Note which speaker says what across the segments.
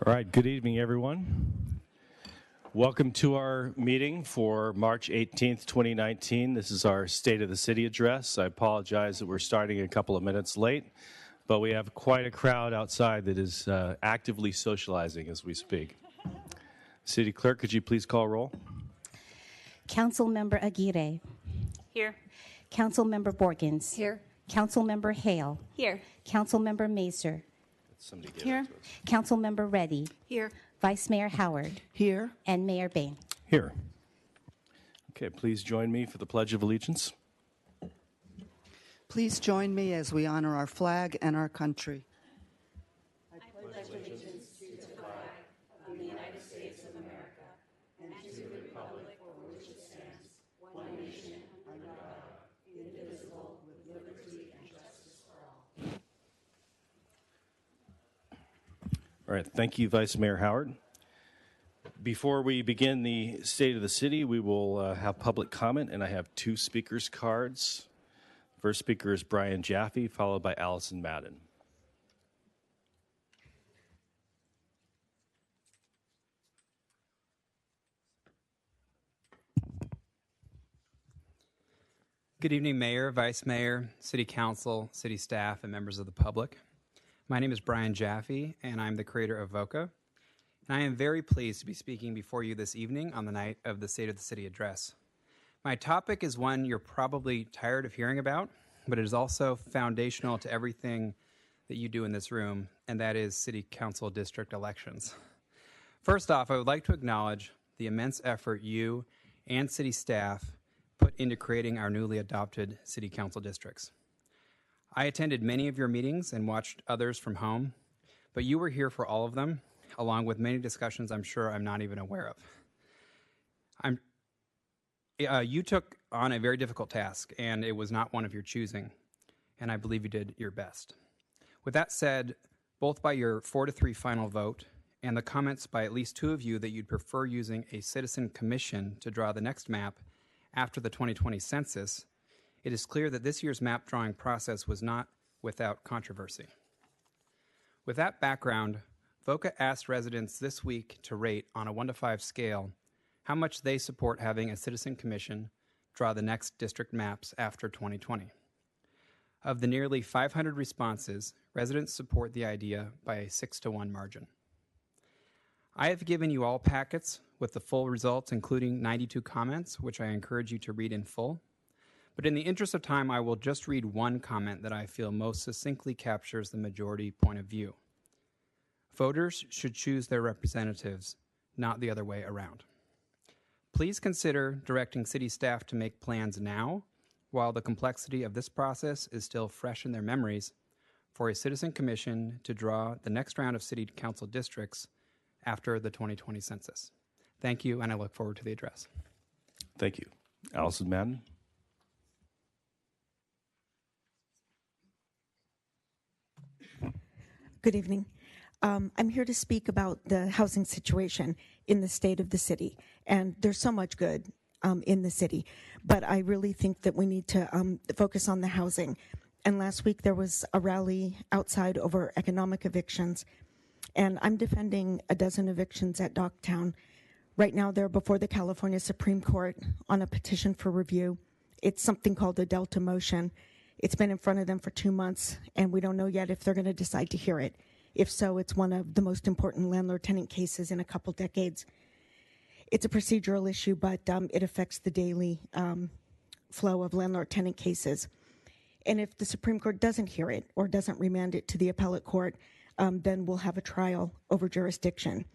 Speaker 1: All right, good evening, everyone. Welcome to our meeting for March 18th, 2019. This is our State of the City address. I apologize that we're starting a couple of minutes late, but we have quite a crowd outside that is actively socializing as we speak. City Clerk, could you please call roll?
Speaker 2: Councilmember Aguirre.
Speaker 3: Here.
Speaker 2: Councilmember Borgens.
Speaker 3: Here.
Speaker 2: Councilmember Hale.
Speaker 3: Here.
Speaker 2: Councilmember Mazer.
Speaker 1: Somebody give
Speaker 3: Here.
Speaker 1: it to us.
Speaker 2: Councilmember Reddy.
Speaker 3: Here.
Speaker 2: Vice Mayor Howard.
Speaker 4: Here.
Speaker 2: And Mayor Bain.
Speaker 1: Here. Okay, please join me for the Pledge of Allegiance.
Speaker 4: Please join me as we honor our flag and our country.
Speaker 1: All right, thank you, Vice Mayor Howard. Before we begin the State of the City, we will have public comment, and I have two speakers' cards. First speaker is Brian Jaffe, followed by Allison Madden.
Speaker 5: Good evening, Mayor, Vice Mayor, City Council, City staff, and members of the public. My name is Brian Jaffe, and I'm the creator of VOCA. And I am very pleased to be speaking before you this evening on the night of the State of the City address. My topic is one you're probably tired of hearing about, but it is also foundational to everything that you do in this room, and that is City Council district elections. First off, I would like to acknowledge the immense effort you and City staff put into creating our newly adopted City Council districts. I attended many of your meetings and watched others from home, but you were here for all of them, along with many discussions I'm sure I'm not even aware of. You took on a very difficult task, and it was not one of your choosing, and I believe you did your best. With that said, both by your 4-3 final vote and the comments by at least two of you that you'd prefer using a citizen commission to draw the next map after the 2020 census, it is clear that this year's map drawing process was not without controversy. With that background, VOCA asked residents this week to rate on a 1 to 5 scale how much they support having a citizen commission draw the next district maps after 2020. Of the nearly 500 responses, residents support the idea by a 6-to-1 margin. I have given you all packets with the full results, including 92 comments, which I encourage you to read in full. But in the interest of time, I will just read one comment that I feel most succinctly captures the majority point of view. Voters should choose their representatives, not the other way around. Please consider directing city staff to make plans now, while the complexity of this process is still fresh in their memories, for a citizen commission to draw the next round of city council districts after the 2020 census. Thank you, and I look forward to the address.
Speaker 1: Thank you. Allison Madden.
Speaker 6: Good evening. I'm here to speak about the housing situation in the state of the city. And there's so much good in the city, but I really think that we need to focus on the housing. And last week there was a rally outside over economic evictions, and I'm defending a dozen evictions at Docktown. Right now they're before the California Supreme Court on a petition for review. It's something called a Delta motion. It's been in front of them for 2 months, and we don't know yet if they're going to decide to hear it. If so, it's one of the most important landlord-tenant cases in a couple decades. It's a procedural issue, but it affects the daily flow of landlord-tenant cases. And if the Supreme Court doesn't hear it or doesn't remand it to the appellate court, then we'll have a trial over jurisdiction.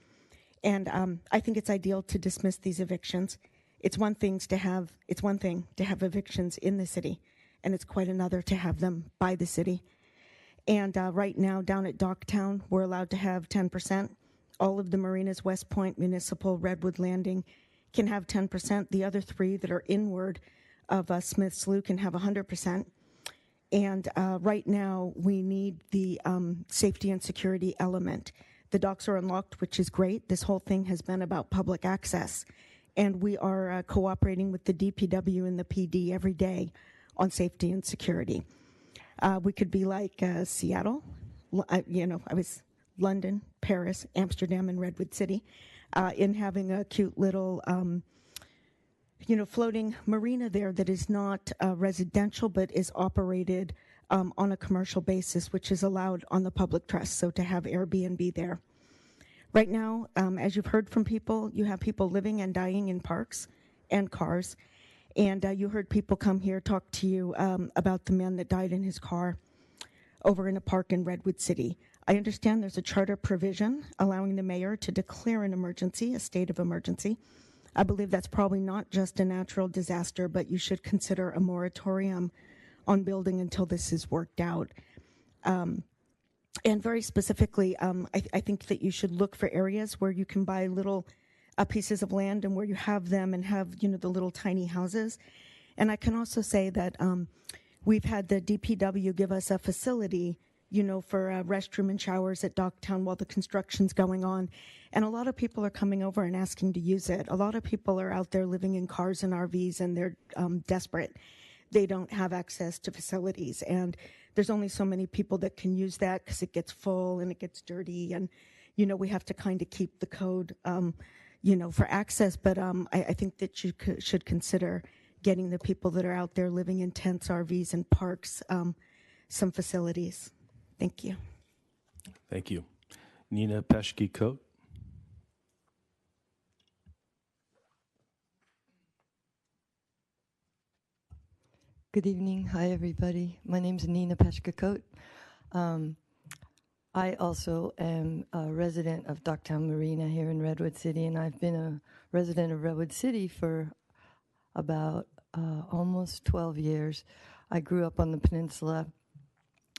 Speaker 6: And I think it's ideal to dismiss these evictions. It's one thing to have evictions in the city, and it's quite another to have them by the city. And right now, down at Docktown, we're allowed to have 10%. All of the marinas, West Point, Municipal, Redwood Landing, can have 10%. The other three that are inward of Smith Slough can have 100%. And right now, we need the safety and security element. The docks are unlocked, which is great. This whole thing has been about public access. And we are cooperating with the DPW and the PD every day on safety and security. We could be like Seattle. I was London, Paris, Amsterdam, and Redwood City in having a cute little floating marina there that is not residential but is operated on a commercial basis, which is allowed on the public trust, so to have Airbnb there. Right now, as you've heard from people, you have people living and dying in parks and cars, and you heard people come here talk to you about the man that died in his car over in a park in Redwood City. I understand there's a charter provision allowing the mayor to declare an emergency, a state of emergency. I believe that's probably not just a natural disaster, but you should consider a moratorium on building until this is worked out. And very specifically, I think that you should look for areas where you can buy little pieces of land and where you have them and have, the little tiny houses. And I can also say that we've had the DPW give us a facility for restroom and showers at Docktown while the construction's going on. And a lot of people are coming over and asking to use it. A lot of people are out there living in cars and RVs, and they're desperate. They don't have access to facilities. And there's only so many people that can use that because it gets full and it gets dirty. And, we have to kind of keep the code, for access. But I think that you should consider getting the people that are out there living in tents, RVs, and parks some facilities. Thank you.
Speaker 1: Thank you. Nina Peshke-Cote.
Speaker 3: Good evening. Hi, everybody. My name is Nina Peshke-Cote. I also am a resident of Docktown Marina here in Redwood City, and I've been a resident of Redwood City for about almost 12 years. I grew up on the peninsula.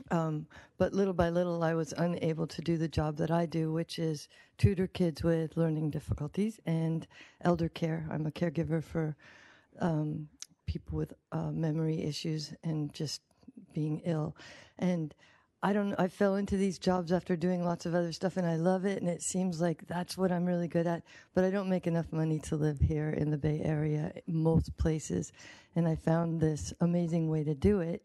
Speaker 3: But little by little, I was unable to do the job that I do, which is tutor kids with learning difficulties and elder care. I'm a caregiver for people with memory issues and just being ill. And I fell into these jobs after doing lots of other stuff, and I love it, and it seems like that's what I'm really good at. But I don't make enough money to live here in the Bay Area, most places. And I found this amazing way to do it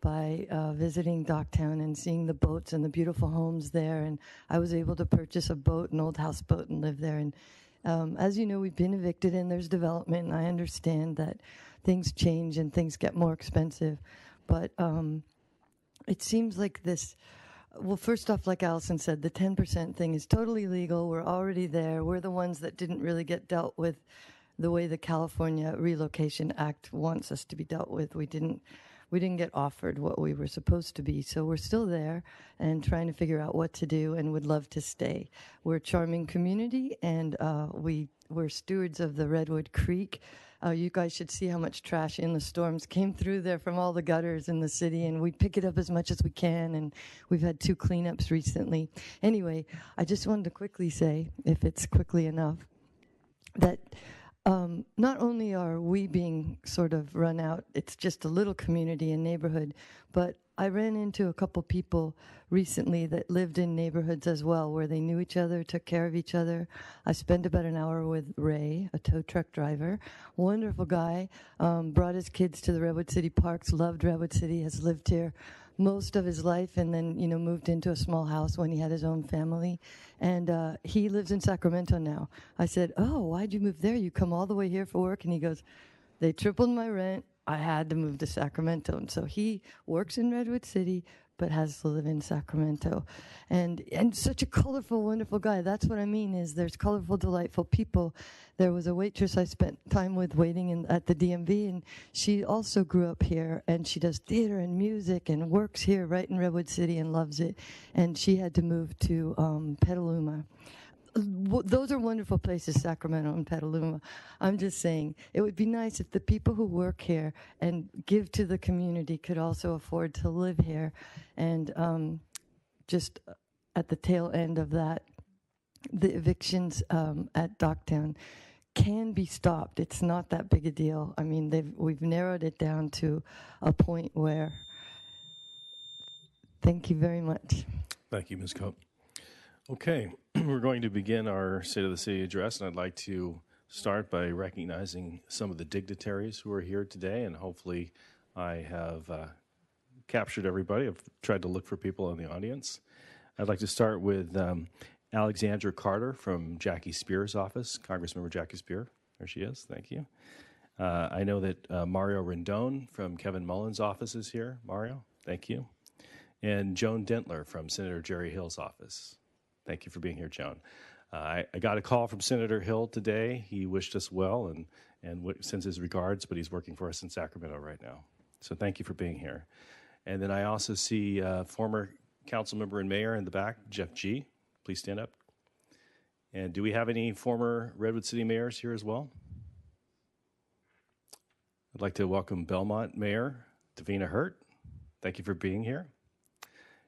Speaker 3: by visiting Docktown and seeing the boats and the beautiful homes there. And I was able to purchase a boat, an old houseboat, and live there. And as you know, we've been evicted and there's development, and I understand that things change and things get more expensive. But it seems like this, well, first off, like Allison said, the 10% thing is totally legal. We're already there. We're the ones that didn't really get dealt with the way the California Relocation Act wants us to be dealt with. We didn't get offered what we were supposed to be. So we're still there and trying to figure out what to do and would love to stay. We're a charming community, and we're stewards of the Redwood Creek. You guys should see how much trash in the storms came through there from all the gutters in the city, and we pick it up as much as we can, and we've had 2 cleanups recently. Anyway, I just wanted to quickly say, if it's quickly enough, that not only are we being sort of run out, it's just a little community and neighborhood, but I ran into a couple people recently that lived in neighborhoods as well, where they knew each other, took care of each other. I spent about an hour with Ray, a tow truck driver, wonderful guy, brought his kids to the Redwood City parks, loved Redwood City, has lived here most of his life, and then, moved into a small house when he had his own family. And he lives in Sacramento now. I said, "Oh, why'd you move there? You come all the way here for work?" And he goes, "They tripled my rent. I had to move to Sacramento." And so he works in Redwood City, but has to live in Sacramento. And such a colorful, wonderful guy. That's what I mean, is there's colorful, delightful people. There was a waitress I spent time with waiting at the DMV, and she also grew up here, and she does theater and music and works here right in Redwood City and loves it. And she had to move to Petaluma. Those are wonderful places, Sacramento and Petaluma. I'm just saying, it would be nice if the people who work here and give to the community could also afford to live here. And just at the tail end of that, the evictions at Docktown can be stopped. It's not that big a deal. I mean, we've narrowed it down to a point where. Thank you very much.
Speaker 1: Thank you, Ms. Cope. Okay, we're going to begin our State of the City address, and I'd like to start by recognizing some of the dignitaries who are here today, and hopefully I have captured everybody. I've tried to look for people in the audience. I'd like to start with Alexandra Carter from Jackie Spear's office, Congressmember Jackie Spear. There she is. Thank you. I know that Mario Rendon from Kevin Mullen's office is here. Mario, thank you. And Joan Dentler from Senator Jerry Hill's office. Thank you for being here, Joan. I got a call from Senator Hill today. He wished us well and sends his regards, but he's working for us in Sacramento right now. So thank you for being here. And then I also see former council member and mayor in the back, Jeff G. Please stand up. And do we have any former Redwood City mayors here as well? I'd like to welcome Belmont Mayor Davina Hurt. Thank you for being here.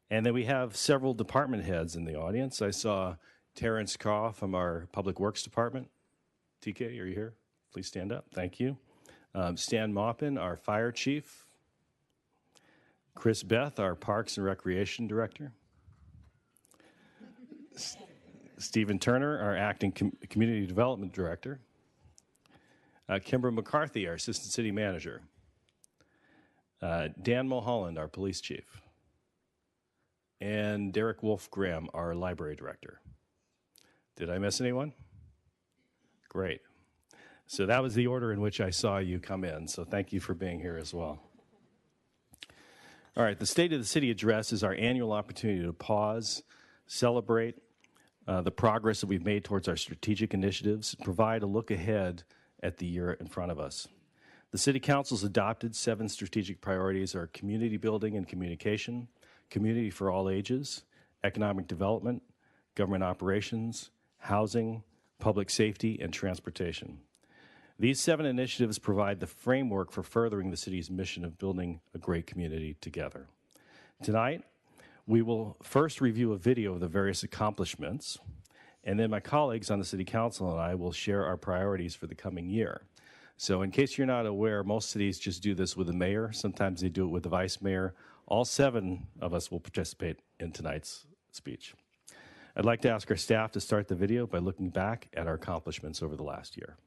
Speaker 1: And then we have several department heads in the audience. I saw Terrence Carr from our Public Works Department. TK, are you here? Please stand up. Thank you. Stan Maupin, our Fire Chief. Chris Beth, our Parks and Recreation Director. Stephen Turner, our Acting Community Development Director. Kimber McCarthy, our Assistant City Manager. Dan Mulholland, our Police Chief. And Derek Wolf Graham, our Library Director. Did I miss anyone? Great. So that was the order in which I saw you come in, so thank you for being here as well. All right, the State of the City Address is our annual opportunity to pause, celebrate the progress that we've made towards our strategic initiatives, and provide a look ahead at the year in front of us. The City Council's adopted 7 strategic priorities are community building and communication, community for all ages, economic development, government operations, housing, public safety, and transportation. These 7 initiatives provide the framework for furthering the city's mission of building a great community together. Tonight, we will first review a video of the various accomplishments, and then my colleagues on the City Council and I will share our priorities for the coming year. So in case you're not aware, most cities just do this with the mayor. Sometimes they do it with the vice mayor. All 7 of us will participate in tonight's speech. I'd like to ask our staff to start the video by looking back at our accomplishments over the last year.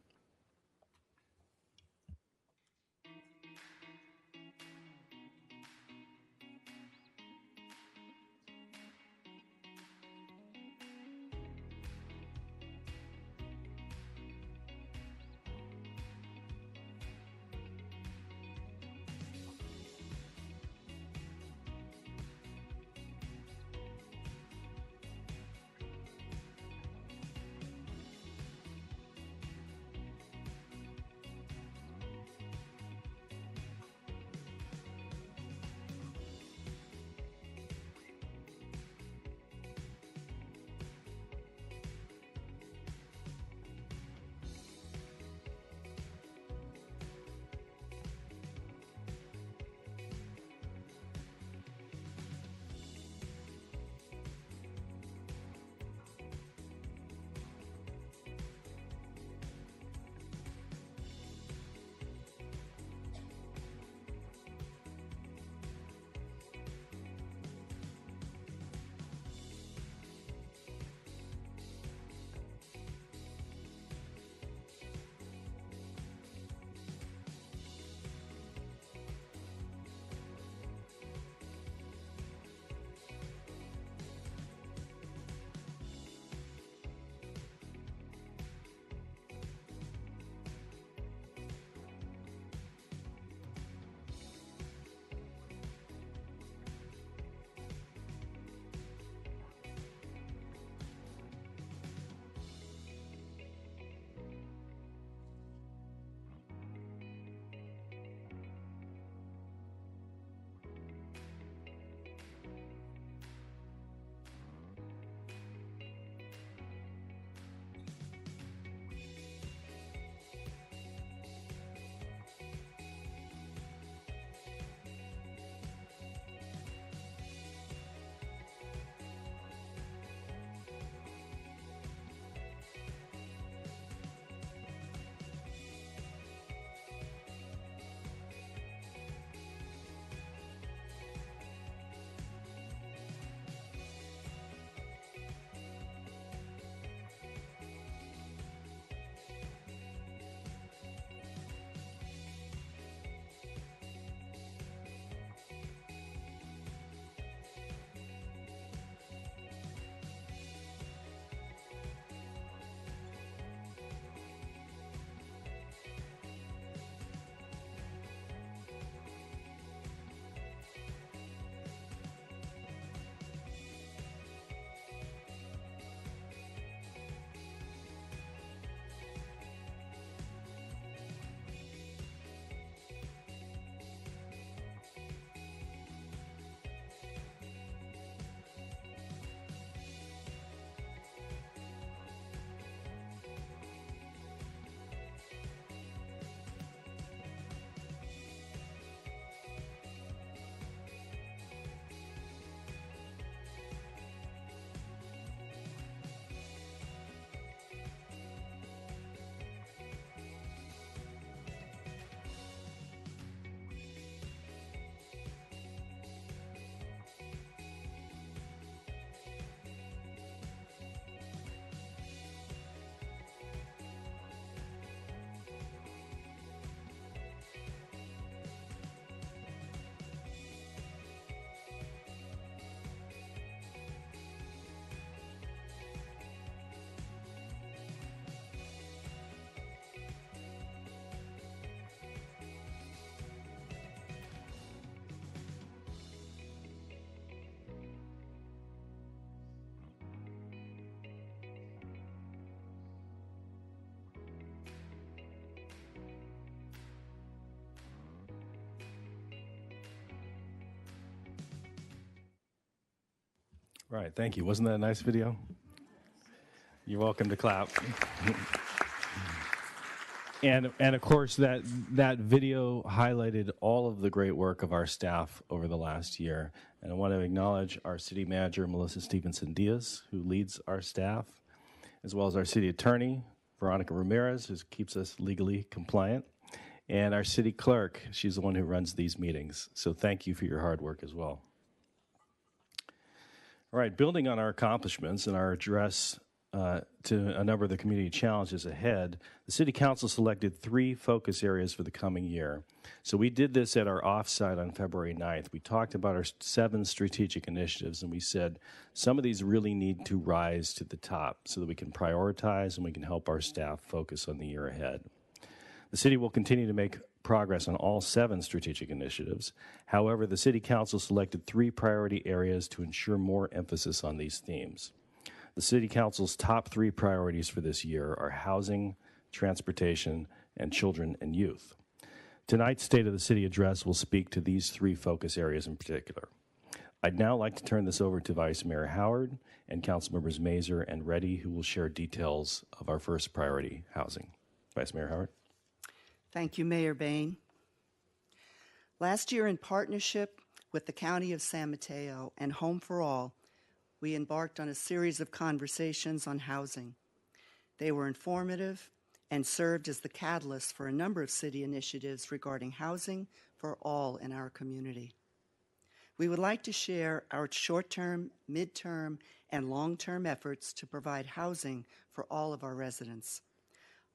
Speaker 1: Right, thank you. Wasn't that a nice video? You're welcome to clap. And of course, that video highlighted all of the great work of our staff over the last year. And I want to acknowledge our city manager, Melissa Stevenson Diaz, who leads our staff, as well as our city attorney, Veronica Ramirez, who keeps us legally compliant, and our city clerk. She's the one who runs these meetings. So thank you for your hard work as well. All right, building on our accomplishments and our address to a number of the community challenges ahead, the City Council selected 3 focus areas for the coming year. So we did this at our offsite on February 9th. We talked about our 7 strategic initiatives, and we said some of these really need to rise to the top so that we can prioritize and we can help our staff focus on the year ahead. The city will continue to make progress on all 7 strategic initiatives. However, the City Council selected 3 priority areas to ensure more emphasis on these themes. The City Council's top 3 priorities for this year are housing, transportation, and children and youth. Tonight's State of the City address will speak to these 3 focus areas in particular. I'd now like to turn this over to Vice Mayor Howard and Councilmembers Mazur and Reddy, who will share details of our first priority, housing. Vice Mayor Howard.
Speaker 4: Thank you, Mayor Bain. Last year, in partnership with the County of San Mateo and Home for All, we embarked on a series of conversations on housing. They were informative and served as the catalyst for a number of city initiatives regarding housing for all in our community. We would like to share our short-term, mid-term, and long-term efforts to provide housing for all of our residents.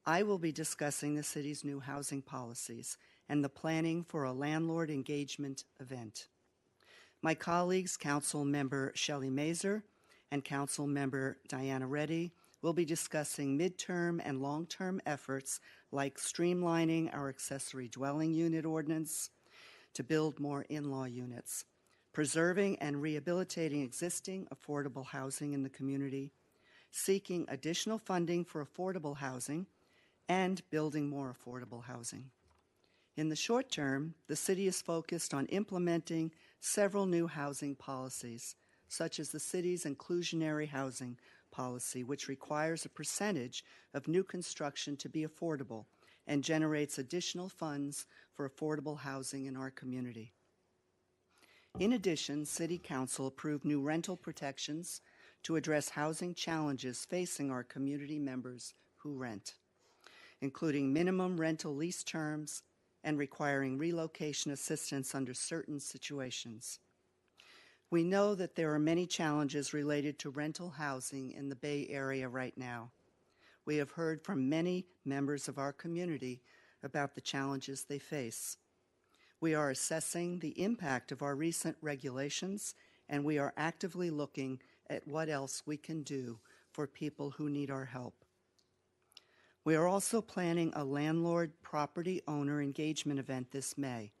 Speaker 4: I will be discussing the city's new housing policies and the planning for a landlord engagement event. My colleagues, Council Member Shelley Mazur and Council Member Diana Reddy, will be discussing midterm and long-term efforts like streamlining our accessory dwelling unit ordinance to build more in-law units, preserving and rehabilitating existing affordable housing in the community, seeking additional funding for affordable housing, and building more affordable housing. In the short term, the city is focused on implementing several new housing policies, such as the city's inclusionary housing policy, which requires a percentage of new construction to be affordable and generates additional funds for affordable housing in our community. In addition, City Council approved new rental protections to address housing challenges facing our community members who rent, including minimum rental lease terms and requiring relocation assistance under certain situations. We know that there are many challenges related to rental housing in the Bay Area right now. We have heard from many members of our community about the challenges they face. We are assessing the impact of our recent regulations, and we are actively looking at what else we can do for people who need our help. We are also planning a landlord property owner engagement event this May.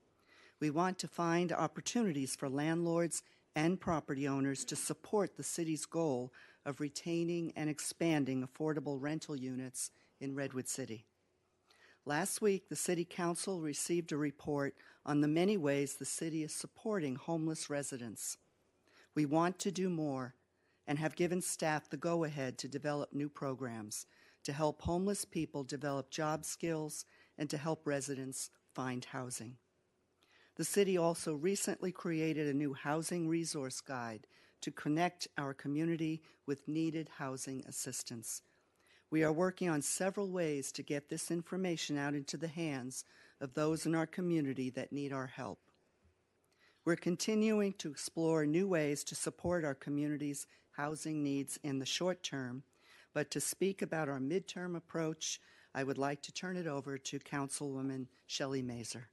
Speaker 4: We want to find opportunities for landlords and property owners to support the city's goal of retaining and expanding affordable rental units in Redwood City. Last week, the City Council received a report on the many ways the city is supporting homeless residents. We want to do more and have given staff the go-ahead to develop new programs to help homeless people develop job skills and to help residents find housing. The city also recently created a new housing resource guide to connect our community with needed housing assistance. We are working on several ways to get this information out into the hands of those in our community that need our help. We're continuing to explore new ways to support our community's housing needs in the short term, but to speak about our midterm approach, I would like to turn it over to Councilwoman Shelley Mazur.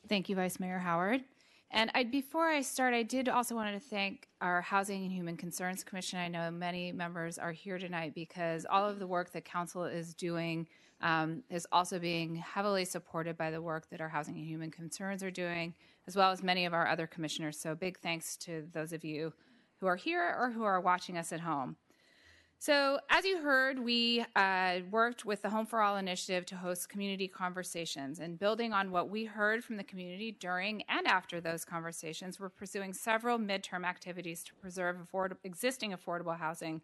Speaker 7: Thank you, Vice Mayor Howard. And before I start, I did also want to thank our Housing and Human Concerns Commission. I know many members are here tonight because all of the work that Council is doing is also being heavily supported by the work that our Housing and Human Concerns are doing, as well as many of our other commissioners. So big thanks to those of you who are here or who are watching us at home. So, as you heard, we worked with the Home for All initiative to host community conversations. And building on what we heard from the community during and after those conversations, we're pursuing several midterm activities to preserve existing affordable housing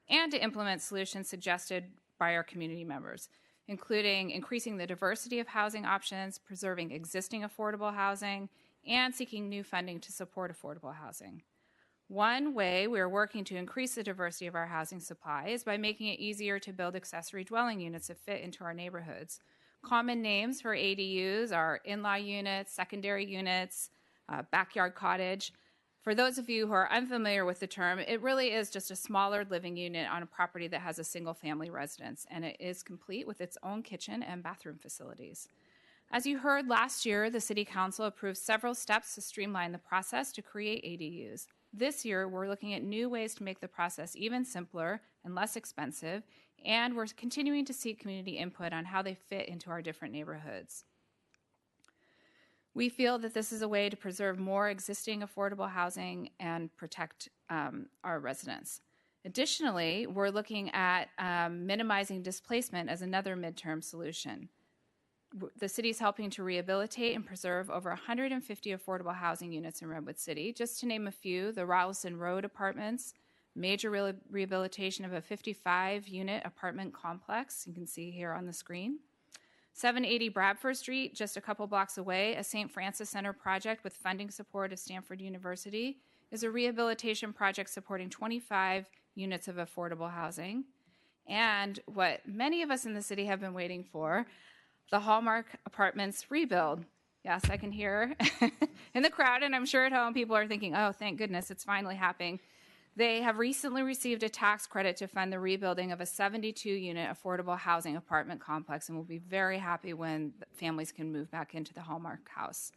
Speaker 7: and to implement solutions suggested by our community members, including increasing the diversity of housing options, preserving existing affordable housing, and seeking new funding to support affordable housing. One way we are working to increase the diversity of our housing supply is by making it easier to build accessory dwelling units that fit into our neighborhoods. Common names for ADUs are in-law units, secondary units, backyard cottage. For those of you who are unfamiliar with the term, it really is just a smaller living unit on a property that has a single-family residence, and it is complete with its own kitchen and bathroom facilities. As you heard last year, the City Council approved several steps to streamline the process to create ADUs. This year, we're looking at new ways to make the process even simpler and less expensive, and we're continuing to seek community input on how they fit into our different neighborhoods. We feel that this is a way to preserve more existing affordable housing and protect our residents. Additionally, we're looking at minimizing displacement as another midterm solution. The city is helping to rehabilitate and preserve over 150 affordable housing units in Redwood City. Just to name a few, the Rolliston Road apartments, major rehabilitation of a 55-unit apartment complex, you can see here on the screen. 780 Bradford Street, just a couple blocks away, a St. Francis Center project with funding support of Stanford University, is a rehabilitation project supporting 25 units of affordable housing. And what many of us in the city have been waiting for, the Hallmark Apartments rebuild. Yes, I can hear in the crowd, and I'm sure at home people are thinking, oh, thank goodness, it's finally happening. They have recently received a tax credit to fund the rebuilding of a 72-unit affordable housing apartment complex, and will be very happy when families can move back into the Hallmark house.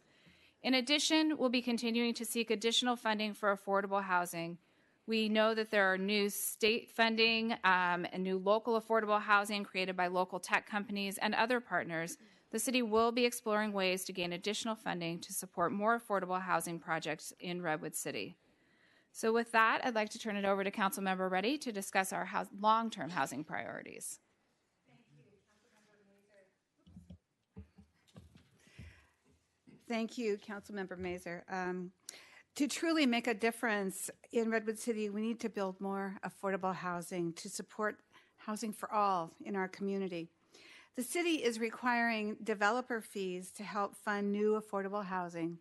Speaker 7: In addition, we'll be continuing to seek additional funding for affordable housing. We know that there are new state funding and new local affordable housing created by local tech companies and other partners. The city will be exploring ways to gain additional funding to support more affordable housing projects in Redwood City. So with that, I'd like to turn it over to Councilmember Reddy to discuss our long-term housing priorities.
Speaker 8: Thank you, Councilmember Mazur. To truly make a difference in Redwood City, we need to build more affordable housing to support housing for all in our community. The city is requiring developer fees to help fund new affordable housing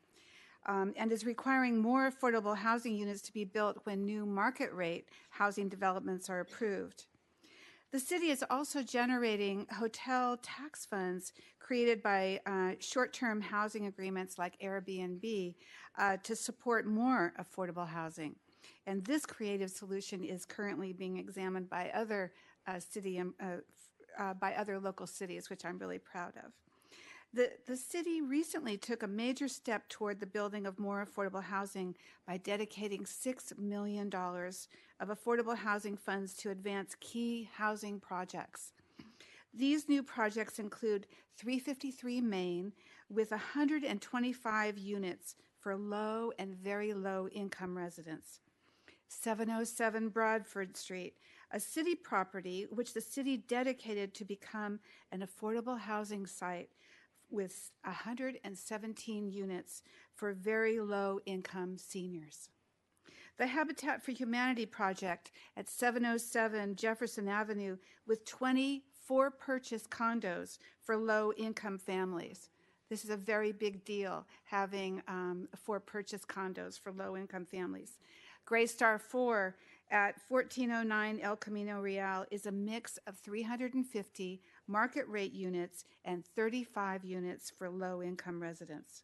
Speaker 8: and is requiring more affordable housing units to be built when new market rate housing developments are approved. The city is also generating hotel tax funds created by short-term housing agreements like Airbnb to support more affordable housing. And this creative solution is currently being examined by other by other local cities, which I'm really proud of. The city recently took a major step toward the building of more affordable housing by dedicating $6 million of affordable housing funds to advance key housing projects. These new projects include 353 Main with 125 units for low and very low income residents. 707 Bradford Street, a city property which the city dedicated to become an affordable housing site with 117 units for very low-income seniors. The Habitat for Humanity project at 707 Jefferson Avenue with 24 purchase condos for low-income families. This is a very big deal, having 4 purchase condos for low-income families. Gray Star 4 at 1409 El Camino Real is a mix of 350 market rate units and 35 units for low-income residents.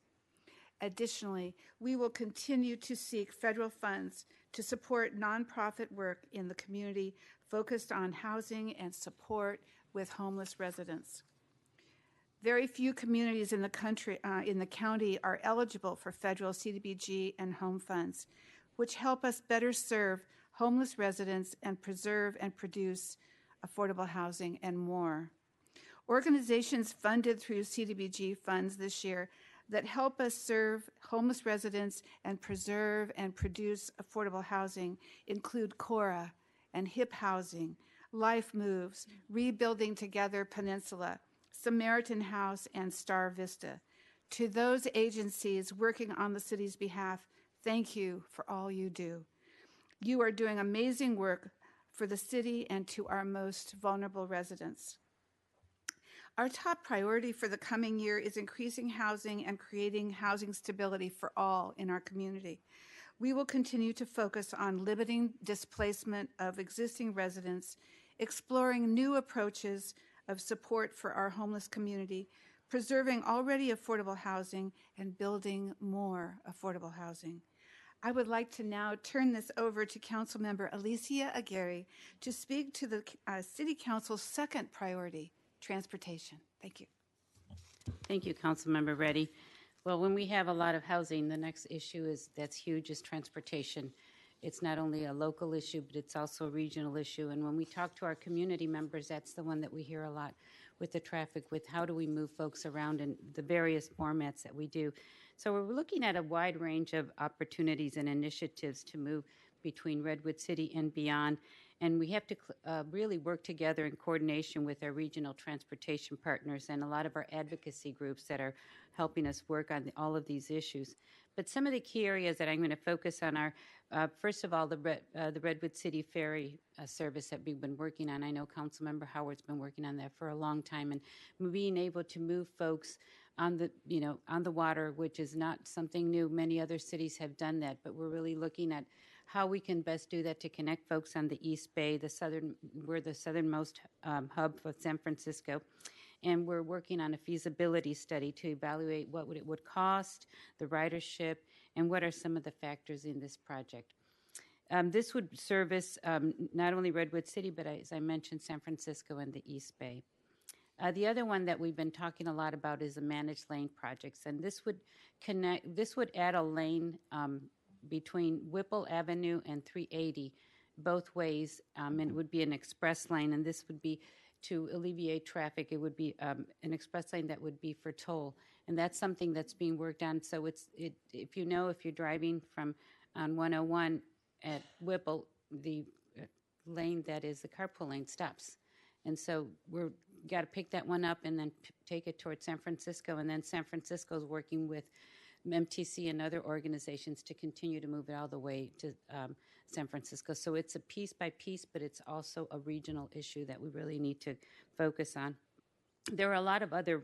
Speaker 8: Additionally, we will continue to seek federal funds to support nonprofit work in the community focused on housing and support with homeless residents. Very few communities in the county are eligible for federal CDBG and home funds, which help us better serve homeless residents and preserve and produce affordable housing and more. Organizations funded through CDBG funds this year that help us serve homeless residents and preserve and produce affordable housing include CORA and HIP Housing, Life Moves, Rebuilding Together Peninsula, Samaritan House, and Star Vista. To those agencies working on the city's behalf, thank you for all you do. You are doing amazing work for the city and to our most vulnerable residents. Our top priority for the coming year is increasing housing and creating housing stability for all in our community. We will continue to focus on limiting displacement of existing residents, exploring new approaches of support for our homeless community, preserving already affordable housing, and building more affordable housing. I would like to now turn this over to Councilmember Alicia Aguirre to speak to the City Council's second priority, transportation. Thank you.
Speaker 9: Thank you, Councilmember Reddy. Well, when we have a lot of housing, the next issue that's huge is transportation. It's not only a local issue, but it's also a regional issue. And when we talk to our community members, that's the one that we hear a lot with the traffic, with how do we move folks around in the various formats that we do. So we're looking at a wide range of opportunities and initiatives to move between Redwood City and beyond. And we have to really work together in coordination with our regional transportation partners and a lot of our advocacy groups that are helping us work on all of these issues. But some of the key areas that I'm going to focus on are, first of all, the Redwood City Ferry service that we've been working on. I know Councilmember Howard's been working on that for a long time, and being able to move folks on the water, which is not something new. Many other cities have done that, but we're really looking at how we can best do that to connect folks on the East Bay. We're the southernmost hub of San Francisco. And we're working on a feasibility study to evaluate what it would cost, the ridership, and what are some of the factors in this project. This would service not only Redwood City, but as I mentioned, San Francisco and the East Bay. The other one that we've been talking a lot about is the managed lane projects, and this would add a lane between Whipple Avenue and 380 both ways, and it would be an express lane, and this would be to alleviate traffic. It would be an express lane that would be for toll, and that's something that's being worked on. So if you're driving from on 101 at Whipple, the lane that is the carpool lane stops, and so we're got to pick that one up and then take it towards San Francisco, and then San Francisco is working with MTC and other organizations to continue to move it all the way to San Francisco. So it's a piece by piece, but it's also a regional issue that we really need to focus on. There are a lot of other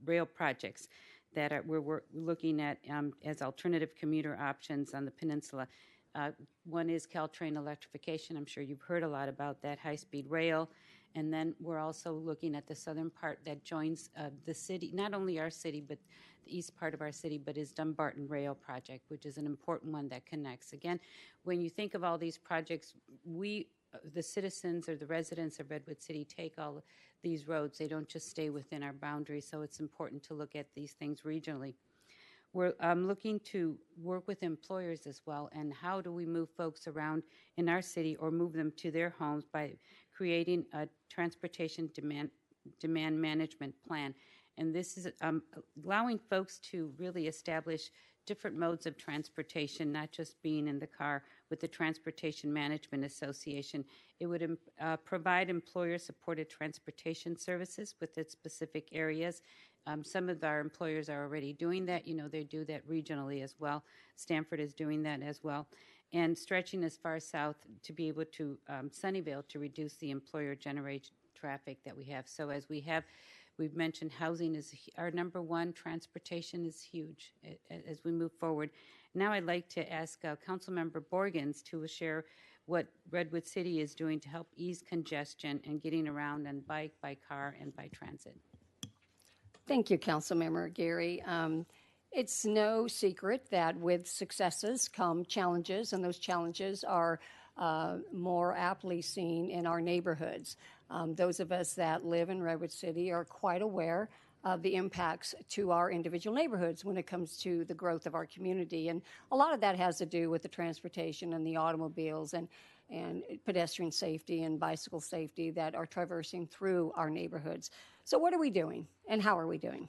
Speaker 9: rail projects that we're looking at as alternative commuter options on the peninsula. One is Caltrain electrification. I'm sure you've heard a lot about that, high-speed rail. And then we're also looking at the southern part that joins the city, not only our city, but the east part of our city, but is Dumbarton Rail Project, which is an important one that connects. Again, when you think of all these projects, the citizens or the residents of Redwood City take all these roads. They don't just stay within our boundaries, so it's important to look at these things regionally. We're looking to work with employers as well, and how do we move folks around in our city or move them to their homes by creating a transportation demand management plan. And this is allowing folks to really establish different modes of transportation, not just being in the car. With the Transportation Management Association, it would provide employer-supported transportation services within specific areas. Some of our employers are already doing that. They do that regionally as well. Stanford is doing that as well. And stretching as far south to be able to Sunnyvale to reduce the employer-generated traffic that we have. So as we've mentioned housing is our number one. Transportation is huge as we move forward. Now I'd like to ask Councilmember Borgens to share what Redwood City is doing to help ease congestion and getting around on bike, by car, and by transit.
Speaker 10: Thank you, Councilmember Gary. It's no secret that with successes come challenges, and those challenges are more aptly seen in our neighborhoods. Those of us that live in Redwood City are quite aware of the impacts to our individual neighborhoods when it comes to the growth of our community. And a lot of that has to do with the transportation and the automobiles and pedestrian safety and bicycle safety that are traversing through our neighborhoods. So what are we doing, and how are we doing?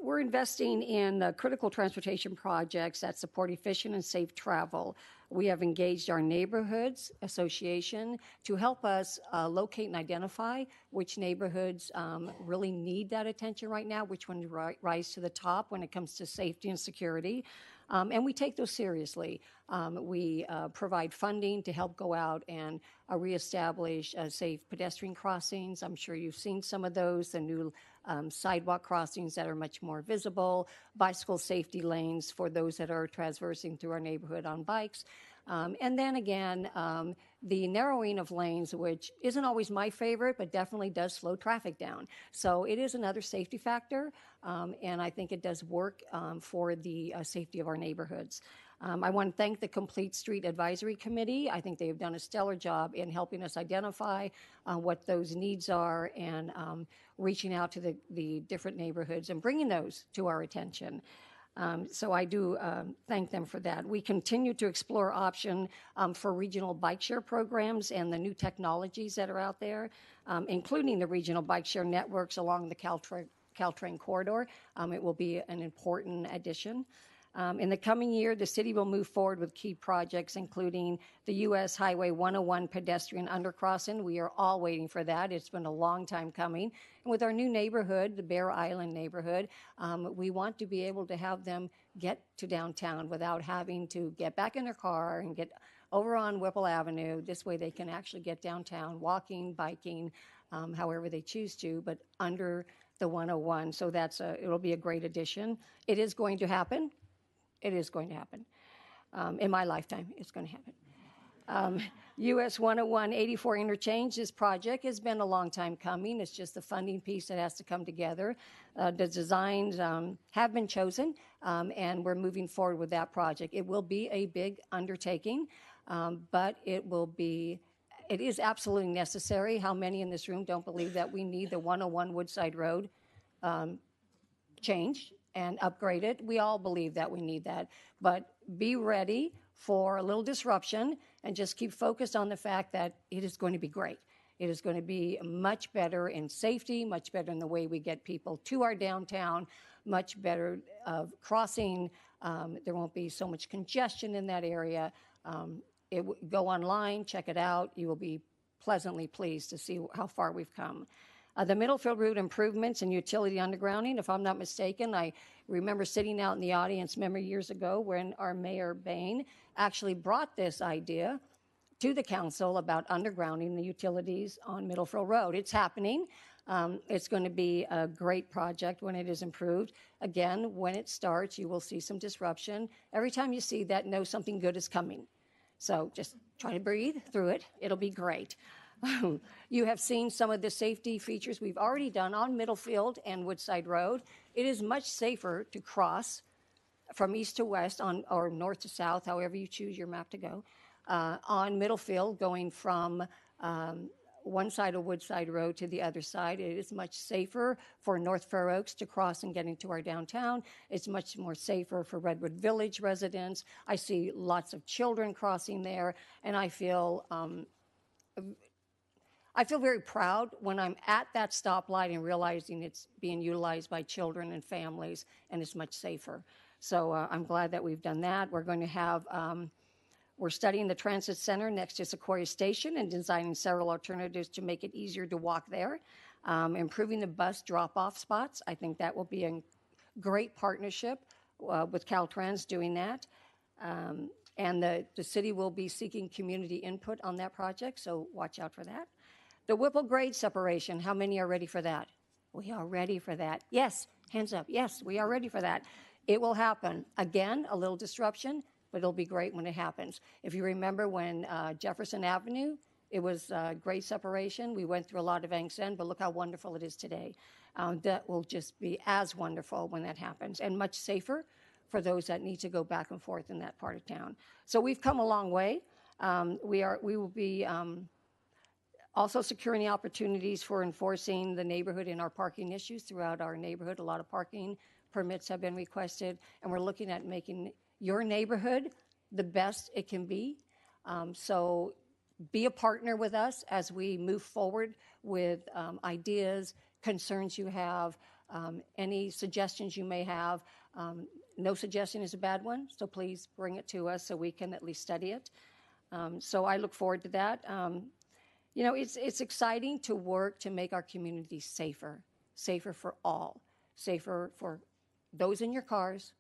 Speaker 10: We're investing in critical transportation projects that support efficient and safe travel. We have engaged our neighborhoods association to help us locate and identify which neighborhoods really need that attention right now, which ones rise to the top when it comes to safety and security. And we take those seriously. We provide funding to help go out and reestablish safe pedestrian crossings. I'm sure you've seen some of those, the new sidewalk crossings that are much more visible, bicycle safety lanes for those that are traversing through our neighborhood on bikes. And then again, the narrowing of lanes, which isn't always my favorite, but definitely does slow traffic down. So it is another safety factor, and I think it does work for the safety of our neighborhoods. I want to thank the Complete Street Advisory Committee. I think they have done a stellar job in helping us identify what those needs are and reaching out to the different neighborhoods and bringing those to our attention. So I do thank them for that. We continue to explore option for regional bike share programs and the new technologies that are out there, including the regional bike share networks along the Caltrain corridor. It will be an important addition. In the coming year, the city will move forward with key projects, including the U.S. Highway 101 pedestrian undercrossing. We are all waiting for that. It's been a long time coming. And with our new neighborhood, the Bear Island neighborhood, we want to be able to have them get to downtown without having to get back in their car and get over on Whipple Avenue. This way they can actually get downtown, walking, biking, however they choose to, but under the 101. So it'll be a great addition. It is going to happen. It is going to happen. In my lifetime, it's going to happen. US 101 84 interchange, this project has been a long time coming. It's just the funding piece that has to come together. The designs have been chosen, and we're moving forward with that project. It will be a big undertaking, but it is absolutely necessary. How many in this room don't believe that we need the 101 Woodside Road changed and upgraded? We all believe that we need that, but be ready for a little disruption and just keep focused on the fact that it is going to be great. It is going to be much better in safety, much better in the way we get people to our downtown, much better crossing. There won't be so much congestion in that area. Go online, check it out. You will be pleasantly pleased to see how far we've come. The Middlefield route improvements and utility undergrounding, if I'm not mistaken, I remember sitting out in the audience years ago when our Mayor Bain actually brought this idea to the council about undergrounding the utilities on Middlefield Road. It's happening. It's going to be a great project when it is improved. Again, when it starts, you will see some disruption. Every time you see that, know something good is coming. So just try to breathe through it. It'll be great. You have seen some of the safety features we've already done on Middlefield and Woodside Road. It is much safer to cross from east to west or north to south, however you choose your map to go, on Middlefield going from one side of Woodside Road to the other side. It is much safer for North Fair Oaks to cross and get into our downtown. It's much more safer for Redwood Village residents. I see lots of children crossing there, and I feel very proud when I'm at that stoplight and realizing it's being utilized by children and families, and it's much safer. So I'm glad that we've done that. We're going to have, we're studying the transit center next to Sequoia Station and designing several alternatives to make it easier to walk there. Improving the bus drop-off spots. I think that will be a great partnership with Caltrans doing that. And the city will be seeking community input on that project, so watch out for that. The Whipple grade separation, how many are ready for that? We are ready for that. Yes, hands up. Yes, we are ready for that. It will happen. Again, a little disruption, but it'll be great when it happens. If you remember when Jefferson Avenue, it was grade separation. We went through a lot of angst then, but look how wonderful it is today. That will just be as wonderful when that happens, and much safer for those that need to go back and forth in that part of town. So we've come a long way. We will be also securing the opportunities for enforcing the neighborhood in our parking issues throughout our neighborhood. A lot of parking permits have been requested, and we're looking at making your neighborhood the best it can be. So be a partner with us as we move forward with ideas, concerns you have, any suggestions you may have. no suggestion is a bad one, so please bring it to us so we can at least study it. So I look forward to that. You know, it's exciting to work to make our community safer for all, safer for those in your cars,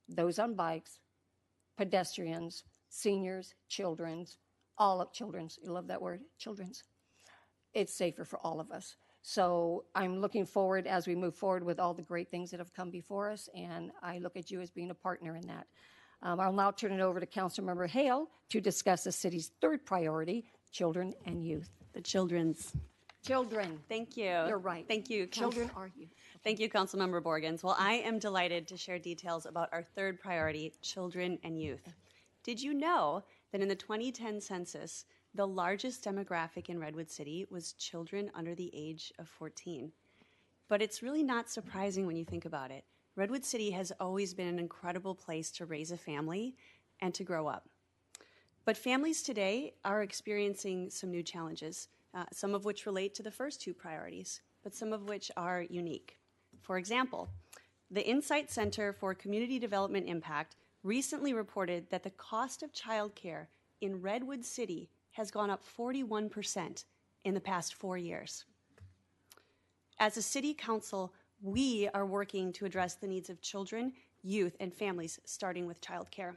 Speaker 10: those on bikes, pedestrians, seniors, children's, all of children's. You love that word, children's. It's safer for all of us. So I'm looking forward as we move forward with all the great things that have come before us, and I look at you as being a partner in that. I'll now turn it over to Councilmember Hale to discuss the city's third priority, children and youth.
Speaker 11: The children's.
Speaker 10: Children.
Speaker 11: Thank you.
Speaker 10: You're right.
Speaker 11: Thank you.
Speaker 10: Children are youth.
Speaker 11: Thank you, Councilmember Borgens. Well, I am delighted to share details about our third priority, children and youth. Did you know that in the 2010 census, the largest demographic in Redwood City was children under the age of 14? But it's really not surprising when you think about it. Redwood City has always been an incredible place to raise a family and to grow up. But families today are experiencing some new challenges, some of which relate to the first two priorities, but some of which are unique. For example, the Insight Center for Community Development Impact recently reported that the cost of childcare in Redwood City has gone up 41% in the past 4 years. As a city council, we are working to address the needs of children, youth, and families, starting with childcare.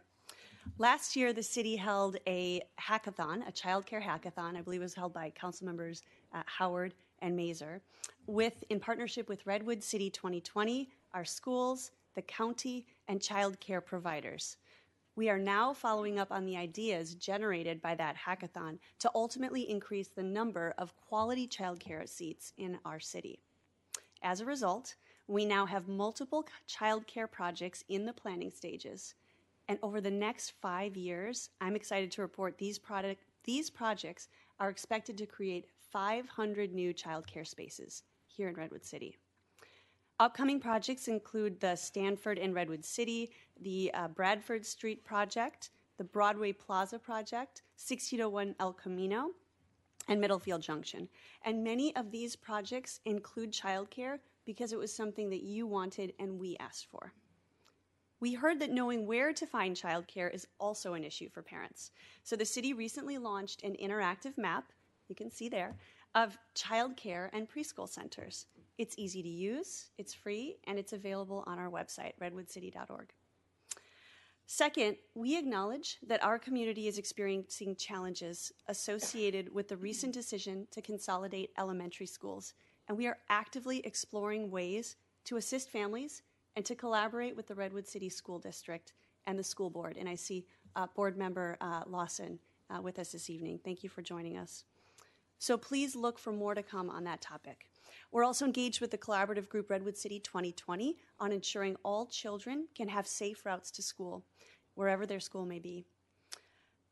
Speaker 11: Last year, the city held a hackathon, a childcare hackathon. I believe it was held by council members Howard and Mazer, in partnership with Redwood City 2020, our schools, the county, and childcare providers. We are now following up on the ideas generated by that hackathon to ultimately increase the number of quality childcare seats in our city. As a result, we now have multiple childcare projects in the planning stages. And over the next 5 years, I'm excited to report these projects are expected to create 500 new childcare spaces here in Redwood City. Upcoming projects include the Stanford and Redwood City, the Bradford Street project, the Broadway Plaza project, 6001 El Camino, and Middlefield Junction. And many of these projects include childcare because it was something that you wanted and we asked for. We heard that knowing where to find childcare is also an issue for parents. So the city recently launched an interactive map, you can see there, of childcare and preschool centers. It's easy to use, it's free, and it's available on our website, redwoodcity.org. Second, we acknowledge that our community is experiencing challenges associated with the recent decision to consolidate elementary schools, and we are actively exploring ways to assist families and to collaborate with the Redwood City School District and the school board. And I see Board Member Lawson with us this evening. Thank you for joining us. So please look for more to come on that topic. We're also engaged with the collaborative group Redwood City 2020 on ensuring all children can have safe routes to school, wherever their school may be.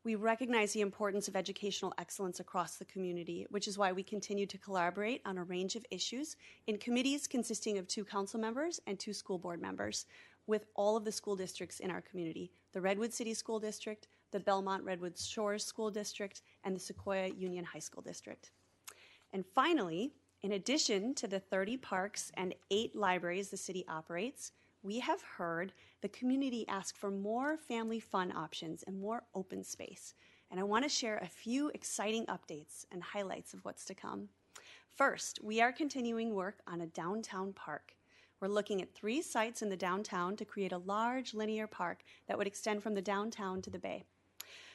Speaker 11: We recognize the importance of educational excellence across the community, which is why we continue to collaborate on a range of issues in committees consisting of 2 council members and 2 school board members with all of the school districts in our community, the Redwood City School District, the Belmont Redwood Shores School District, and the Sequoia Union High School District. And finally, in addition to the 30 parks and 8 libraries the city operates, we have heard the community ask for more family fun options and more open space. And I want to share a few exciting updates and highlights of what's to come. First, we are continuing work on a downtown park. We're looking at 3 sites in the downtown to create a large linear park that would extend from the downtown to the bay.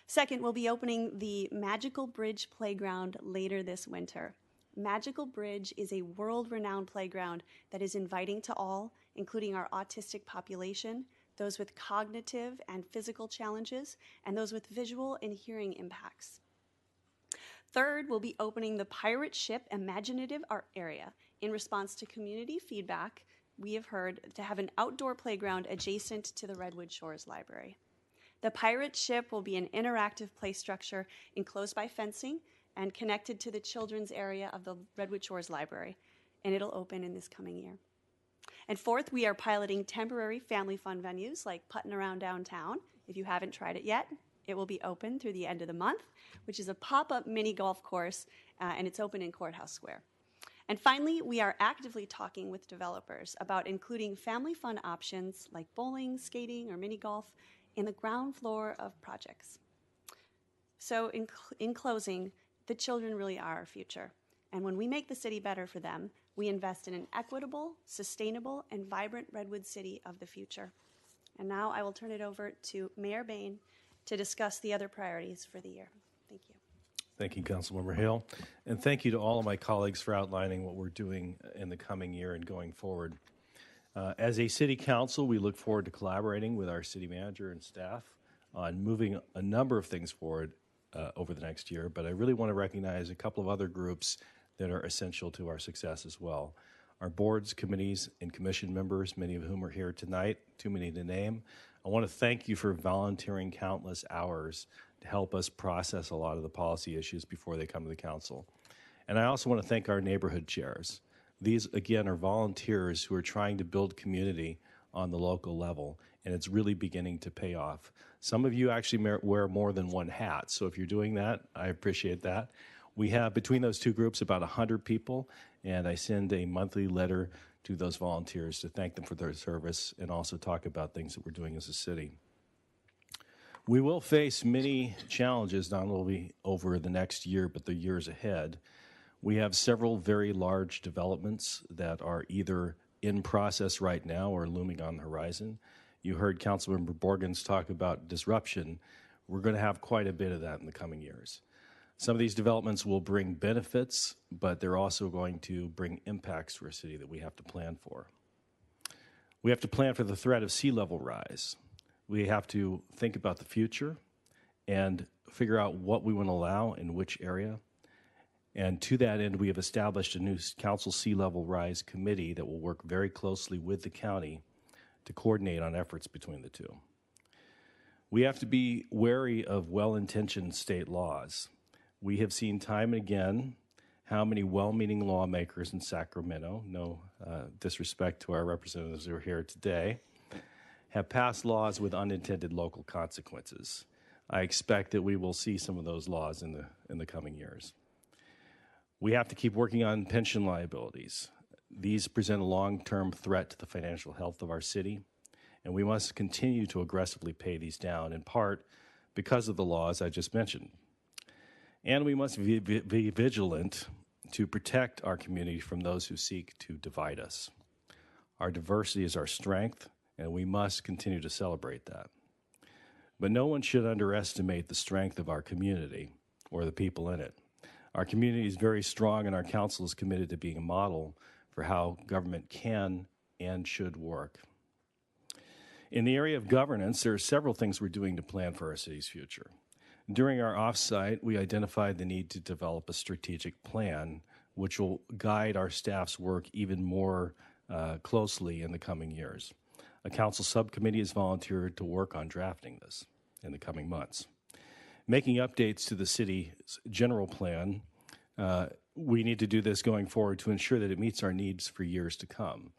Speaker 11: Second, we'll be opening the Magical Bridge Playground later this winter. Magical Bridge is a world-renowned playground that is inviting to all, including our autistic population, those with cognitive and physical challenges, and those with visual and hearing impacts. Third, we'll be opening the Pirate Ship Imaginative Art Area in response to community feedback we have heard to have an outdoor playground adjacent to the Redwood Shores Library. The Pirate Ship will be an interactive play structure enclosed by fencing and connected to the children's area of the Redwood Shores Library, and it'll open in this coming year. And fourth, we are piloting temporary family fun venues like Puttin' Around Downtown. If you haven't tried it yet, it will be open through the end of the month, which is a pop-up mini golf course, and it's open in Courthouse Square. And finally, we are actively talking with developers about including family fun options like bowling, skating, or mini golf in the ground floor of projects. So in closing, the children really are our future. And when we make the city better for them, we invest in an equitable, sustainable, and vibrant Redwood city of the future. And now I will turn it over to Mayor Bain to discuss the other priorities for the year. Thank you.
Speaker 1: Thank you, Councilmember Hale. And thank you to all of my colleagues for outlining what we're doing in the coming year and going forward. As a city council, we look forward to collaborating with our city manager and staff on moving a number of things forward over the next year, but I really want to recognize a couple of other groups that are essential to our success as well. Our boards, committees, and commission members, many of whom are here tonight, too many to name. I want to thank you for volunteering countless hours to help us process a lot of the policy issues before they come to the council. And I also want to thank our neighborhood chairs. These, again, are volunteers who are trying to build community on the local level, and it's really beginning to pay off. Some of you actually wear more than one hat, so if you're doing that, I appreciate that. We have, between those two groups, about 100 people, and I send a monthly letter to those volunteers to thank them for their service and also talk about things that we're doing as a city. We will face many challenges, not only over the next year, but the years ahead. We have several very large developments that are either in process right now or looming on the horizon. You heard Councilmember Borgens talk about disruption. We're going to have quite a bit of that in the coming years. Some of these developments will bring benefits, but they're also going to bring impacts to our city that we have to plan for. We have to plan for the threat of sea level rise. We have to think about the future and figure out what we want to allow in which area. And to that end, we have established a new council sea level rise committee that will work very closely with the county to coordinate on efforts between the two. We have to be wary of well-intentioned state laws. We have seen time and again how many well-meaning lawmakers in Sacramento, no disrespect to our representatives who are here today, have passed laws with unintended local consequences. I expect that we will see some of those laws in the coming years. We have to keep working on pension liabilities. These present a long-term threat to the financial health of our city, and we must continue to aggressively pay these down, in part because of the laws I just mentioned. And we must be vigilant to protect our community from those who seek to divide us. Our diversity is our strength, and we must continue to celebrate that. But no one should underestimate the strength of our community or the people in it. Our community is very strong, and our council is committed to being a model for how government can and should work. In the area of governance, there are several things we're doing to plan for our city's future. During our offsite, we identified the need to develop a strategic plan which will guide our staff's work even more closely in the coming years. A council subcommittee has volunteered to work on drafting this in the coming months. Making updates to the city's general plan, we need to do this going forward to ensure that it meets our needs for years to come.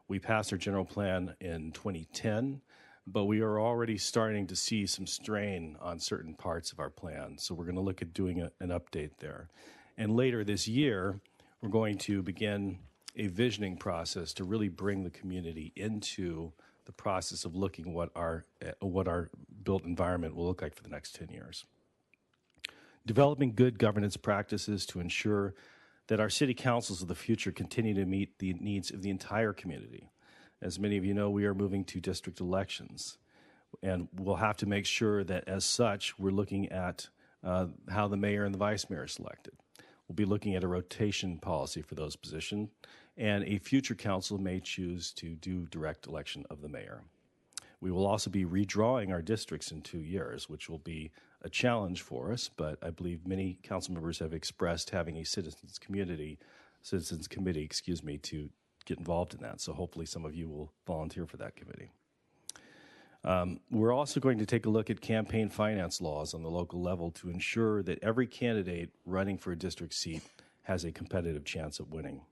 Speaker 1: We passed our general plan in 2010, but we are already starting to see some strain on certain parts of our plan, so we're going to look at doing an update there. And later this year, we're going to begin a visioning process to really bring the community into the process of looking what our built environment will look like for the next 10 years. Developing good governance practices to ensure that our city councils of the future continue to meet the needs of the entire community. As many of you know, we are moving to district elections, and we'll have to make sure that as such, we're looking at how the mayor and the vice mayor are selected. We'll be looking at a rotation policy for those positions, and a future council may choose to do direct election of the mayor. We will also be redrawing our districts in 2 years, which will be a challenge for us, but I believe many council members have expressed having a citizens committee, to get involved in that. So hopefully some of you will volunteer for that committee. We're also going to take a look at campaign finance laws on the local level to ensure that every candidate running for a district seat has a competitive chance of winning.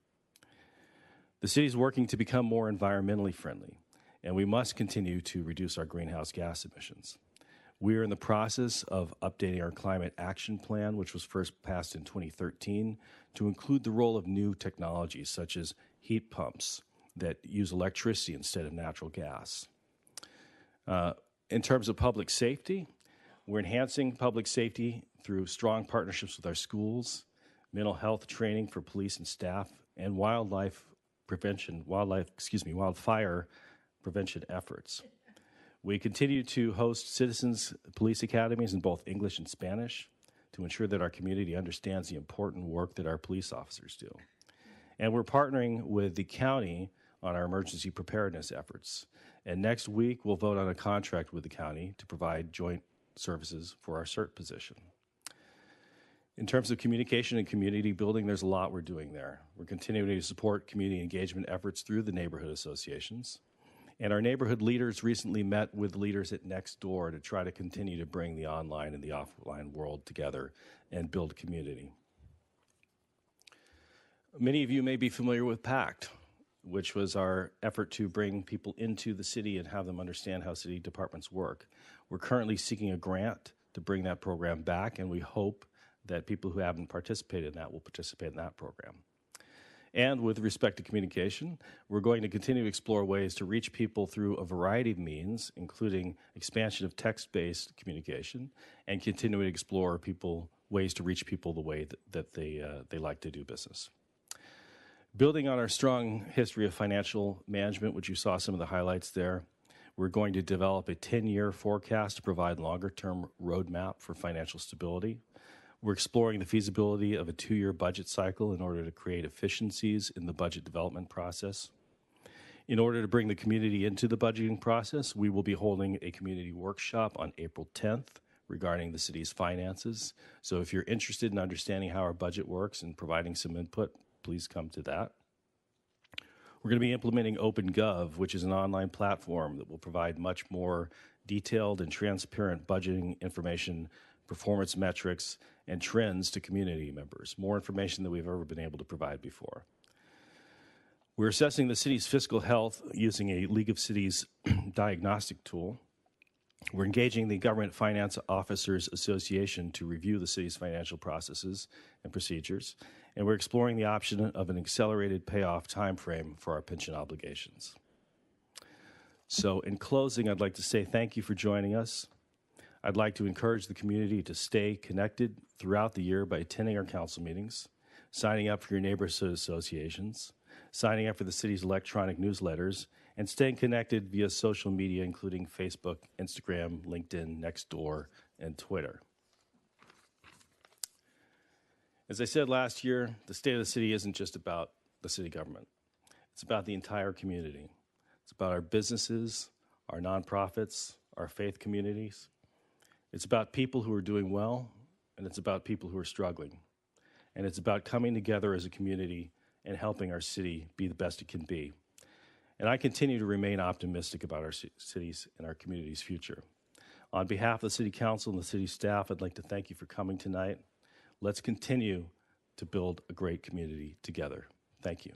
Speaker 1: The city is working to become more environmentally friendly, and we must continue to reduce our greenhouse gas emissions. We are in the process of updating our climate action plan, which was first passed in 2013, to include the role of new technologies such as heat pumps that use electricity instead of natural gas. In terms of public safety, we're enhancing public safety through strong partnerships with our schools, mental health training for police and staff, and wildfire prevention efforts. We continue to host citizens police academies in both English and Spanish to ensure that our community understands the important work that our police officers do. And we're partnering with the county on our emergency preparedness efforts. And next week, we'll vote on a contract with the county to provide joint services for our CERT position. In terms of communication and community building, there's a lot we're doing there. We're continuing to support community engagement efforts through the neighborhood associations. And our neighborhood leaders recently met with leaders at Nextdoor to try to continue to bring the online and the offline world together and build community. Many of you may be familiar with PACT, which was our effort to bring people into the city and have them understand how city departments work. We're currently seeking a grant to bring that program back, and we hope that people who haven't participated in that will participate in that program. And with respect to communication, we're going to continue to explore ways to reach people through a variety of means, including expansion of text-based communication, and continue to explore ways to reach people the way that they like to do business. Building on our strong history of financial management, which you saw some of the highlights there, we're going to develop a 10-year forecast to provide longer-term roadmap for financial stability. We're exploring the feasibility of a 2-year budget cycle in order to create efficiencies in the budget development process. In order to bring the community into the budgeting process, we will be holding a community workshop on April 10th regarding the city's finances. So if you're interested in understanding how our budget works and providing some input, please come to that. We're going to be implementing OpenGov, which is an online platform that will provide much more detailed and transparent budgeting information, performance metrics, and trends to community members, more information than we've ever been able to provide before. We're assessing the city's fiscal health using a League of Cities diagnostic tool. We're engaging the Government Finance Officers Association to review the city's financial processes and procedures, and we're exploring the option of an accelerated payoff timeframe for our pension obligations. So in closing, I'd like to say thank you for joining us. I'd like to encourage the community to stay connected throughout the year by attending our council meetings, signing up for your neighborhood associations, signing up for the city's electronic newsletters, and staying connected via social media, including Facebook, Instagram, LinkedIn, Nextdoor, and Twitter. As I said last year, the state of the city isn't just about the city government. It's about the entire community. It's about our businesses, our nonprofits, our faith communities. It's about people who are doing well, and it's about people who are struggling. And it's about coming together as a community and helping our city be the best it can be. And I continue to remain optimistic about our cities and our community's future. On behalf of the City Council and the city staff, I'd like to thank you for coming tonight. Let's continue to build a great community together. Thank you.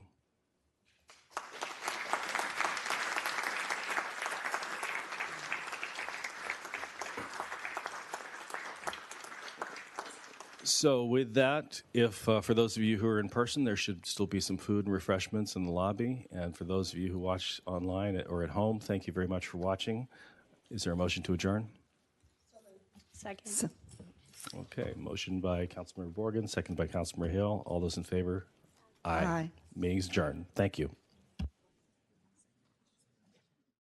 Speaker 1: So with that, if for those of you who are in person, there should still be some food and refreshments in the lobby. And for those of you who watch online or at home, thank you very much for watching. Is there a motion to adjourn?
Speaker 10: Second.
Speaker 1: Okay, motion by Councilmember Borgen, second by Councilmember Hill. All those in favor?
Speaker 4: Aye.
Speaker 1: Meeting's adjourned. Thank you.